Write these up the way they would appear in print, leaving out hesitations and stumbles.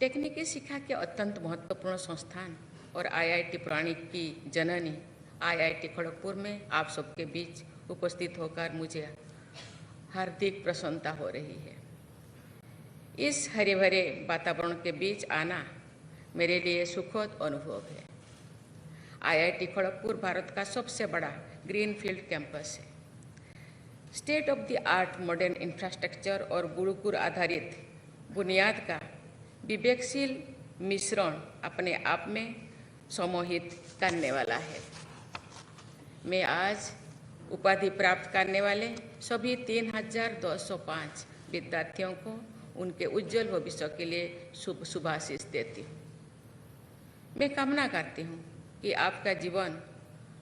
तकनीकी शिक्षा के अत्यंत महत्वपूर्ण संस्थान और आईआईटी प्रणाली की जननी आईआईटी खड़गपुर में आप सबके बीच उपस्थित होकर मुझे हार्दिक प्रसन्नता हो रही है। इस हरे भरे वातावरण के बीच आना मेरे लिए सुखद अनुभव है। आईआईटी खड़गपुर भारत का सबसे बड़ा ग्रीनफील्ड कैंपस है। State of the art modern infrastructure और गुरुकुल आधारित बुनियाद का विवेकशील मिश्रण अपने आप में सम्मोहित करने वाला है। मैं आज उपाधि प्राप्त करने वाले सभी 3205 विद्यार्थियों को उनके उज्जवल भविष्य के लिए शुभाशीष देती हूँ। मैं कामना करती हूँ कि आपका जीवन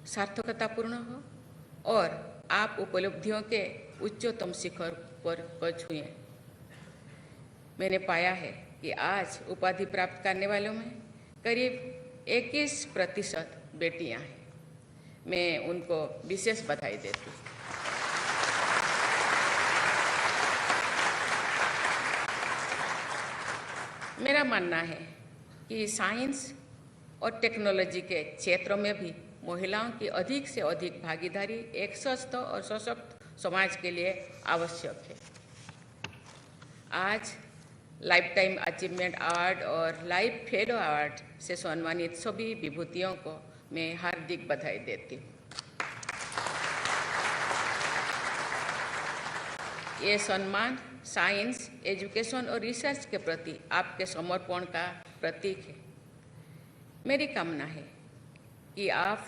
सार्थकतापूर्ण हो और आप उपलब्धियों के उच्चतम शिखर पर छुएं। मैंने पाया है कि आज उपाधि प्राप्त करने वालों में करीब 21% बेटियां हैं। मैं उनको विशेष बधाई देती हूँ। मेरा मानना है कि साइंस और टेक्नोलॉजी के क्षेत्रों में भी महिलाओं की अधिक से अधिक भागीदारी एक स्वस्थ और सशक्त समाज के लिए आवश्यक है। आज लाइफ टाइम अचीवमेंट अवार्ड और लाइफ फेलो अवार्ड से सम्मानित सभी विभूतियों को मैं हार्दिक बधाई देती हूँ। ये सम्मान साइंस, एजुकेशन और रिसर्च के प्रति आपके समर्पण का प्रतीक है। मेरी कामना है कि आप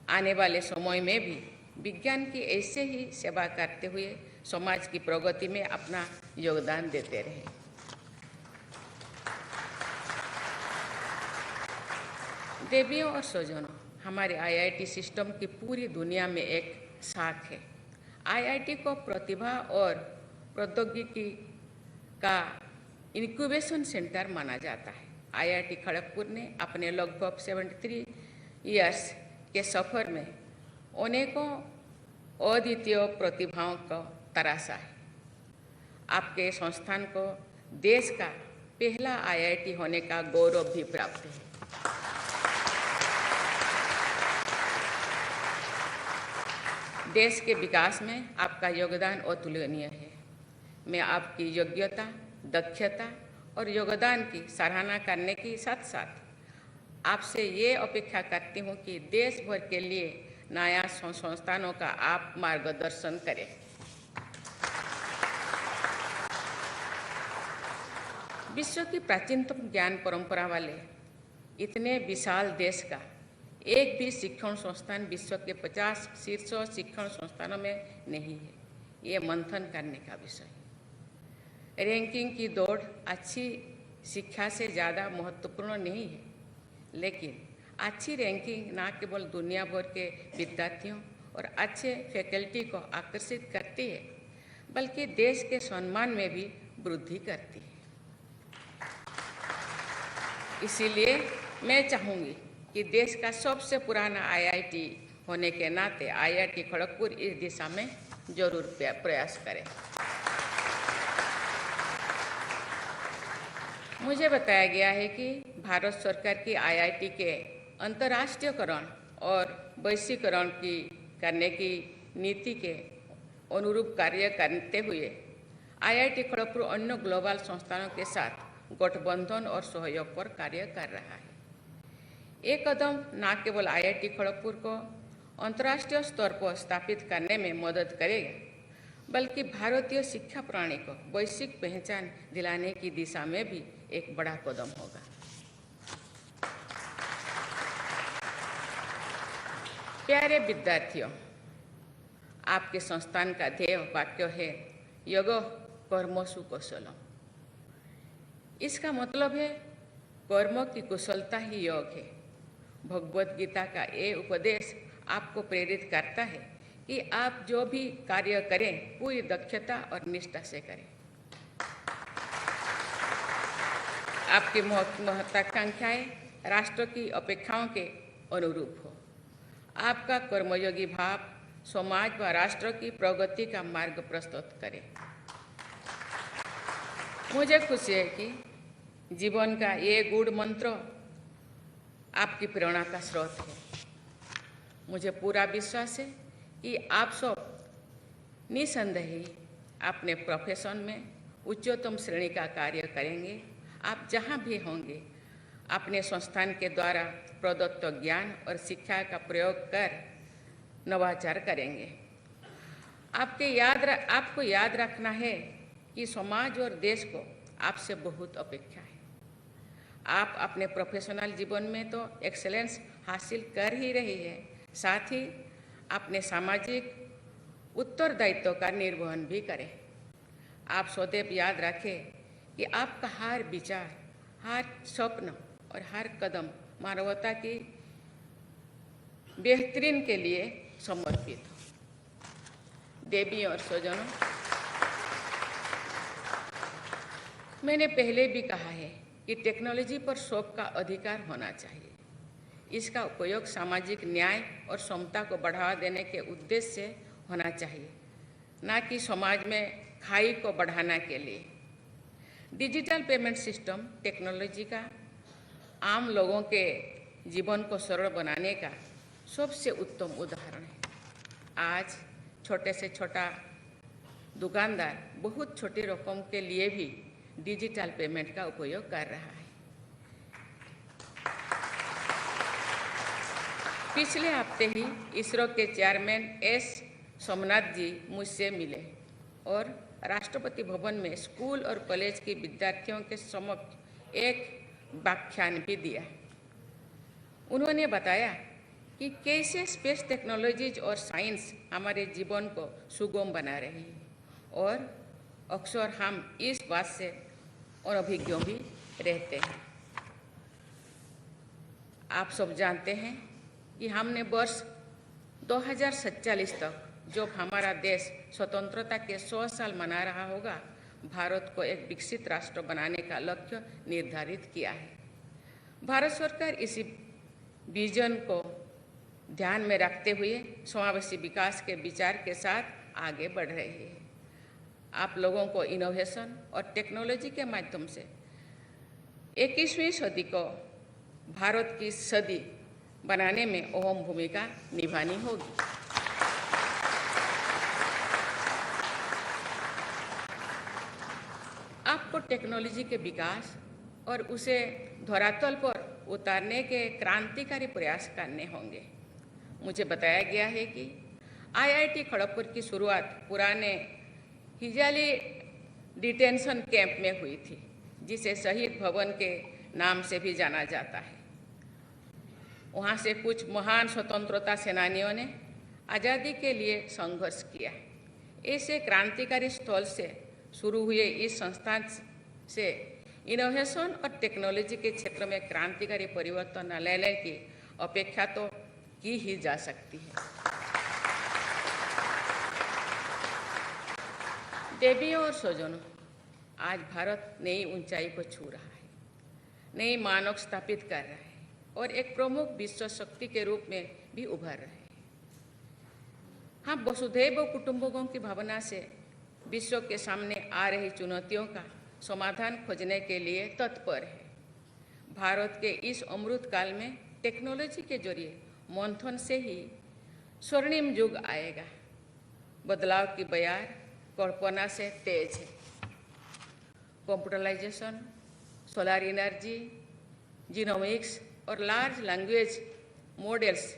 आने वाले समय में भी विज्ञान की ऐसे ही सेवा करते हुए समाज की प्रगति में अपना योगदान देते रहें। देवियों और स्वजनों, हमारे आईआईटी सिस्टम की पूरी दुनिया में एक साख है। आईआईटी को प्रतिभा और प्रौद्योगिकी का इनक्यूबेशन सेंटर माना जाता है। आईआईटी खड़गपुर ने अपने लगभग 73 इयर्स के सफर में अनेकों अद्वितीय प्रतिभाओं को तराशा है। आपके संस्थान को देश का पहला आईआईटी होने का गौरव भी प्राप्त है। देश के विकास में आपका योगदान अतुलनीय है। मैं आपकी योग्यता, दक्षता और योगदान की सराहना करने के साथ साथ आपसे ये अपेक्षा करती हूँ कि देश भर के लिए नया संस्थानों का आप मार्गदर्शन करें। विश्व की प्राचीनतम ज्ञान परंपरा वाले इतने विशाल देश का एक भी शिक्षण संस्थान विश्व के 50 शीर्ष शिक्षण संस्थानों में नहीं है। ये मंथन करने का विषय है। रैंकिंग की दौड़ अच्छी शिक्षा से ज़्यादा महत्वपूर्ण नहीं है, लेकिन अच्छी रैंकिंग न केवल दुनिया भर के विद्यार्थियों और अच्छे फैकल्टी को आकर्षित करती है, बल्कि देश के सम्मान में भी वृद्धि करती है। इसीलिए मैं चाहूँगी कि देश का सबसे पुराना आईआईटी होने के नाते आईआईटी खड़गपुर इस दिशा में जरूर प्रयास करें। मुझे बताया गया है कि भारत सरकार की आईआईटी के अंतर्राष्ट्रीयकरण और वैश्वीकरण करने की नीति के अनुरूप कार्य करते हुए आईआईटी खड़गपुर अन्य ग्लोबल संस्थानों के साथ गठबंधन और सहयोग पर कार्य कर रहा है। ये कदम न केवल आईआईटी खड़गपुर को अंतर्राष्ट्रीय स्तर पर स्थापित करने में मदद करेगा, बल्कि भारतीय शिक्षा प्रणाली को वैश्विक पहचान दिलाने की दिशा में भी एक बड़ा कदम होगा। प्यारे विद्यार्थियों, आपके संस्थान का ध्येय वाक्य है योगः कर्मसु कौशलम्। इसका मतलब है कर्म की कुशलता ही योग है। भगवत गीता का ये उपदेश आपको प्रेरित करता है कि आप जो भी कार्य करें पूरी दक्षता और निष्ठा से करें। आपकी महत्वाकांक्षाएं राष्ट्र की अपेक्षाओं के अनुरूप हो। आपका कर्मयोगी भाव समाज व राष्ट्र की प्रगति का मार्ग प्रस्तुत करे। मुझे खुशी है कि जीवन का ये गूढ़ मंत्र आपकी प्रेरणा का स्रोत है। मुझे पूरा विश्वास है कि आप सब निसंदेह ही अपने प्रोफेशन में उच्चतम श्रेणी का कार्य करेंगे। आप जहाँ भी होंगे अपने संस्थान के द्वारा प्रदत्त ज्ञान और शिक्षा का प्रयोग कर नवाचार करेंगे। आपको याद रखना है कि समाज और देश को आपसे बहुत अपेक्षा है। आप अपने प्रोफेशनल जीवन में तो एक्सेलेंस हासिल कर ही रही है, साथ ही अपने सामाजिक उत्तरदायित्व का निर्वहन भी करें। आप सदैव याद रखें कि आपका हर विचार, हर स्वप्न और हर कदम मानवता की बेहतरीन के लिए समर्पित हो। देवी और स्वजनों, मैंने पहले भी कहा है कि टेक्नोलॉजी पर सबका अधिकार होना चाहिए। इसका उपयोग सामाजिक न्याय और समता को बढ़ावा देने के उद्देश्य से होना चाहिए, न कि समाज में खाई को बढ़ाने के लिए। डिजिटल पेमेंट सिस्टम टेक्नोलॉजी का आम लोगों के जीवन को सरल बनाने का सबसे उत्तम उदाहरण है। आज छोटे से छोटा दुकानदार बहुत छोटी रकम के लिए भी डिजिटल पेमेंट का उपयोग कर रहा है। पिछले हफ्ते ही इसरो के चेयरमैन एस सोमनाथ जी मुझसे मिले और राष्ट्रपति भवन में स्कूल और कॉलेज के विद्यार्थियों के समक्ष एक व्याख्यान भी दिया। उन्होंने बताया कि कैसे स्पेस टेक्नोलॉजीज और साइंस हमारे जीवन को सुगम बना रही है और अक्सर हम इस बात से अनभिज्ञ भी रहते हैं। आप सब जानते हैं कि हमने वर्ष 2047 तक जब हमारा देश स्वतंत्रता के 100 साल मना रहा होगा, भारत को एक विकसित राष्ट्र बनाने का लक्ष्य निर्धारित किया है। भारत सरकार इसी विजन को ध्यान में रखते हुए समावेशी विकास के विचार के साथ आगे बढ़ रही है। आप लोगों को इनोवेशन और टेक्नोलॉजी के माध्यम से 21वीं सदी को भारत की सदी बनाने में अहम भूमिका निभानी होगी। आपको टेक्नोलॉजी के विकास और उसे धरातल पर उतारने के क्रांतिकारी प्रयास करने होंगे। मुझे बताया गया है कि IIT खड़गपुर की शुरुआत पुराने हिजाली डिटेंशन कैंप में हुई थी, जिसे शहीद भवन के नाम से भी जाना जाता है। वहाँ से कुछ महान स्वतंत्रता सेनानियों ने आज़ादी के लिए संघर्ष किया। ऐसे क्रांतिकारी स्थल से शुरू हुए इस संस्थान से इनोवेशन और टेक्नोलॉजी के क्षेत्र में क्रांतिकारी परिवर्तन लाने की अपेक्षा तो की ही जा सकती है। देवियों और स्वजनों, आज भारत नई ऊंचाई को छू रहा है, नई मानक स्थापित कर रहा है और एक प्रमुख विश्व शक्ति के रूप में भी उभर रहे हैं। हम वसुधैव कुटुंबकम की भावना से विश्व के सामने आ रही चुनौतियों का समाधान खोजने के लिए तत्पर है। भारत के इस अमृत काल में टेक्नोलॉजी के जरिए मंथन से ही स्वर्णिम युग आएगा। बदलाव की बयार कल्पना से तेज है। कंप्यूटराइजेशन, सोलर एनर्जी, जीनोमिक्स और लार्ज लैंग्वेज मॉडल्स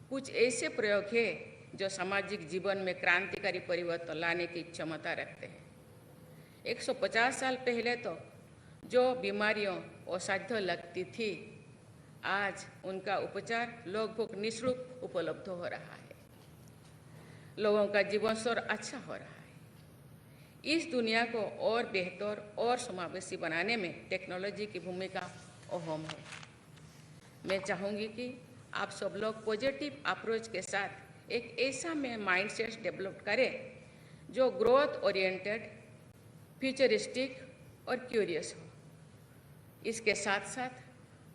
कुछ ऐसे प्रयोग हैं जो सामाजिक जीवन में क्रांतिकारी परिवर्तन लाने की क्षमता रखते हैं। 150 साल पहले तो जो बीमारियों असाध्य लगती थी, आज उनका उपचार लगभग निःशुल्क उपलब्ध हो रहा है। लोगों का जीवन स्तर अच्छा हो रहा है। इस दुनिया को और बेहतर और समावेशी बनाने में टेक्नोलॉजी की भूमिका अहम है। मैं चाहूँगी कि आप सब लोग पॉजिटिव अप्रोच के साथ एक ऐसा माइंडसेट डेवलप करें जो ग्रोथ ओरिएंटेड, फ्यूचरिस्टिक और क्यूरियस हो। इसके साथ साथ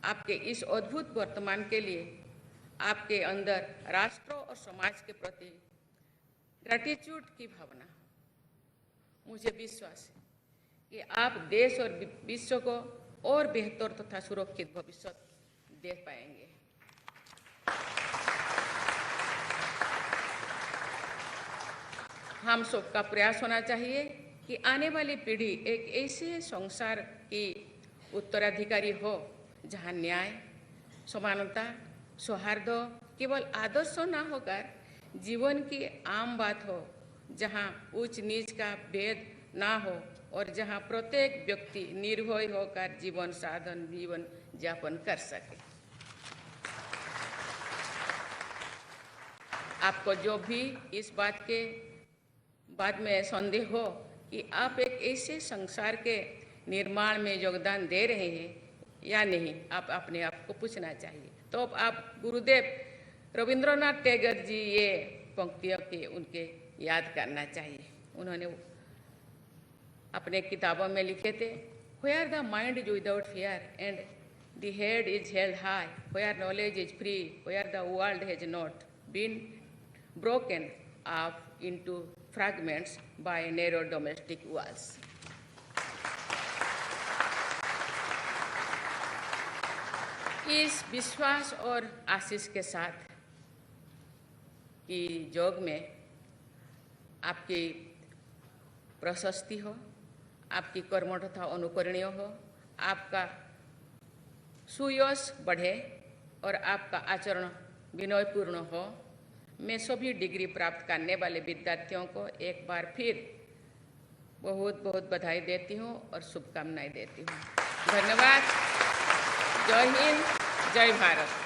आपके इस अद्भुत वर्तमान के लिए आपके अंदर राष्ट्र और समाज के प्रति ग्रैटिट्यूड की भावना हो। मुझे विश्वास है कि आप देश और विश्व को और बेहतर तथा सुरक्षित भविष्य दे पाएंगे। हम सबका प्रयास होना चाहिए कि आने वाली पीढ़ी एक ऐसे संसार की उत्तराधिकारी हो जहां न्याय, समानता, सौहार्द केवल आदर्श न होकर जीवन की आम बात हो, जहां ऊंच नीच का भेद ना हो और जहां प्रत्येक व्यक्ति निर्भय होकर जीवन यापन कर सके। आपको जो भी इस बात के बाद में संदेह हो कि आप एक ऐसे संसार के निर्माण में योगदान दे रहे हैं या नहीं, आप अपने आप को पूछना चाहिए। तो आप गुरुदेव रविंद्रनाथ टैगोर जी ये पंक्तियों के उनके याद करना चाहिए। उन्होंने अपने किताबों में लिखे थे, Where the mind is without fear and the head is held high, where knowledge is free, where the world has not been broken up into fragments by narrow domestic walls. इस विश्वास और आशीष के साथ कि योग में आपकी प्रशस्ति हो, आपकी कर्मठता अनुकरणीय हो, आपका सुयश बढ़े और आपका आचरण विनयपूर्ण हो, मैं सभी डिग्री प्राप्त करने वाले विद्यार्थियों को एक बार फिर बहुत बहुत बधाई देती हूँ और शुभकामनाएं देती हूँ। धन्यवाद। जय हिंद, जय भारत।